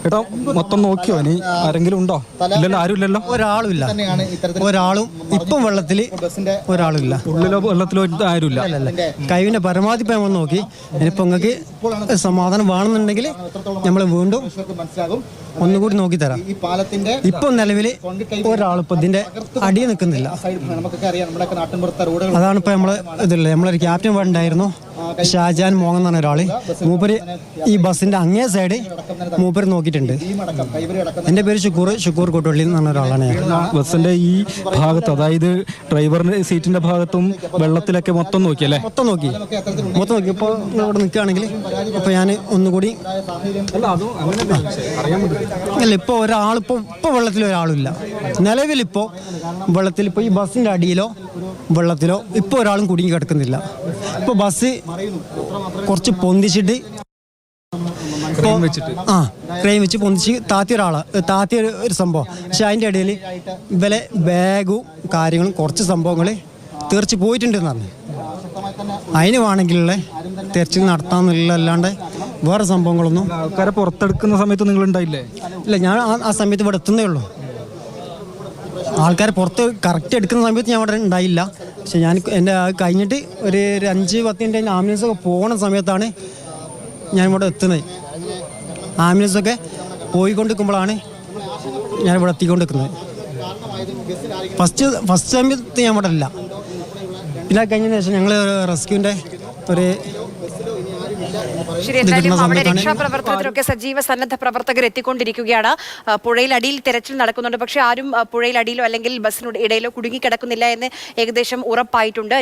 ഏട്ടാ മൊത്തം നോക്കിയോ? ഇനി ആരെങ്കിലും ഉണ്ടോ? ഇല്ലല്ലോ, ആരും ഇല്ലല്ലോ. ഒരാളുമില്ല, ഒരാളും ഇപ്പം വെള്ളത്തിൽ ഒരാളില്ല. ഉള്ളിലോ വെള്ളത്തിലോ ആരുമില്ല. കഴിവിന്റെ പരമാവധി ഇപ്പം നമ്മൾ നോക്കി. ഇനിയിപ്പോൾ നിങ്ങൾക്ക് സമാധാനം വേണമെന്നുണ്ടെങ്കിൽ നമ്മൾ വീണ്ടും ഒന്നുകൂടി നോക്കി തരാം. ഇപ്പം നിലവിൽ ഒരാളിപ്പോൾ ഇതിന്റെ അടിയിൽ നിൽക്കുന്നില്ല. അതാണ് ഇപ്പം നമ്മൾ ഇതില്ല. നമ്മളൊരു ക്യാപ്റ്റൻ ഉണ്ടായിരുന്നു, ഷാജാൻ മോങ്ങൻ എന്ന് പറഞ്ഞ ഒരാള്. മൂപ്പര് ഈ ബസ്സിന്റെ അങ്ങേ സൈഡ് മൂപ്പര് നോക്കിയിട്ടുണ്ട്. എൻ്റെ പേര് ഷുക്കൂർ കൊട്ടുവള്ളി എന്ന് പറഞ്ഞ ഒരാളാണ്. ബസ്സിന്റെ ഈ ഭാഗത്ത്, അതായത് ഡ്രൈവറിന്റെ സീറ്റിന്റെ ഭാഗത്തും വെള്ളത്തിലൊക്കെ മൊത്തം നോക്കിയല്ലേ? മൊത്തം നോക്കി. ഇപ്പോൾ ഇവിടെ നിൽക്കുകയാണെങ്കിൽ ഇപ്പോൾ ഞാൻ ഒന്നുകൂടി അല്ല, ഇപ്പോൾ ഇപ്പോൾ വെള്ളത്തിൽ ഒരാളില്ല. നിലവിലിപ്പോൾ വെള്ളത്തിൽ ഇപ്പോൾ ഈ ബസ്സിന്റെ അടിയിലോ വെള്ളത്തിലോ ഇപ്പോൾ ഒരാളും കുടുങ്ങി കിടക്കുന്നില്ല. ഇപ്പോൾ ബസ് കുറച്ച് പൊന്തിച്ചിട്ട് ക്രെയിൻ വെച്ച് പൊന്തിച്ച് താത്തിയ ഒരു സംഭവം. പക്ഷെ അതിൻ്റെ ഇടയിൽ ഇവലെ ബാഗും കാര്യങ്ങളും കുറച്ച് സംഭവങ്ങൾ തീർച്ച പോയിട്ടുണ്ടെന്ന് പറഞ്ഞു. അതിന് വേണമെങ്കിലുള്ള തെരച്ചിൽ നടത്താമെന്നുള്ളതല്ലാണ്ട് വേറെ സംഭവങ്ങളൊന്നും. ആൾക്കാരെ പുറത്തെടുക്കുന്ന സമയത്ത് നിങ്ങൾ ഉണ്ടായില്ലേ? ഇല്ല, ഞാൻ ആ സമയത്ത് ഇവിടെ എത്തുന്നേ ഉള്ളൂ. ആൾക്കാരെ പുറത്ത് കറക്റ്റ് എടുക്കുന്ന സമയത്ത് ഞാൻ ഇവിടെ ഉണ്ടായില്ല. പക്ഷെ ഞാൻ എൻ്റെ കഴിഞ്ഞിട്ട് ഒരു 5-10 മിനിറ്റ് ആംബുലൻസൊക്കെ പോകുന്ന സമയത്താണ് ഞാൻ ഇവിടെ എത്തുന്നത്. ആംബുലൻസൊക്കെ പോയിക്കൊണ്ടിരിക്കുമ്പോഴാണ് ഞാൻ ഇവിടെ എത്തിക്കൊണ്ടിരിക്കുന്നത്. ഫസ്റ്റ് സമയത്ത് ഞാൻ ഇവിടെ ഇല്ല. പിന്നെ കഴിഞ്ഞതിന് ശേഷം ഞങ്ങൾ റെസ്ക്യൂവിൻ്റെ ഒരു ശരി, എന്തായാലും അവിടെ രക്ഷാപ്രവർത്തനത്തിനൊക്കെ സജീവ സന്നദ്ധ പ്രവർത്തകർ എത്തിക്കൊണ്ടിരിക്കുകയാണ്. പുഴയിലടിയിൽ തെരച്ചിൽ നടക്കുന്നുണ്ട്. പക്ഷെ ആരും പുഴയിലടിയിലോ അല്ലെങ്കിൽ ബസ്സിന് ഇടയിലോ കുടുങ്ങിക്കിടക്കുന്നില്ല എന്ന് ഏകദേശം ഉറപ്പായിട്ടുണ്ട്.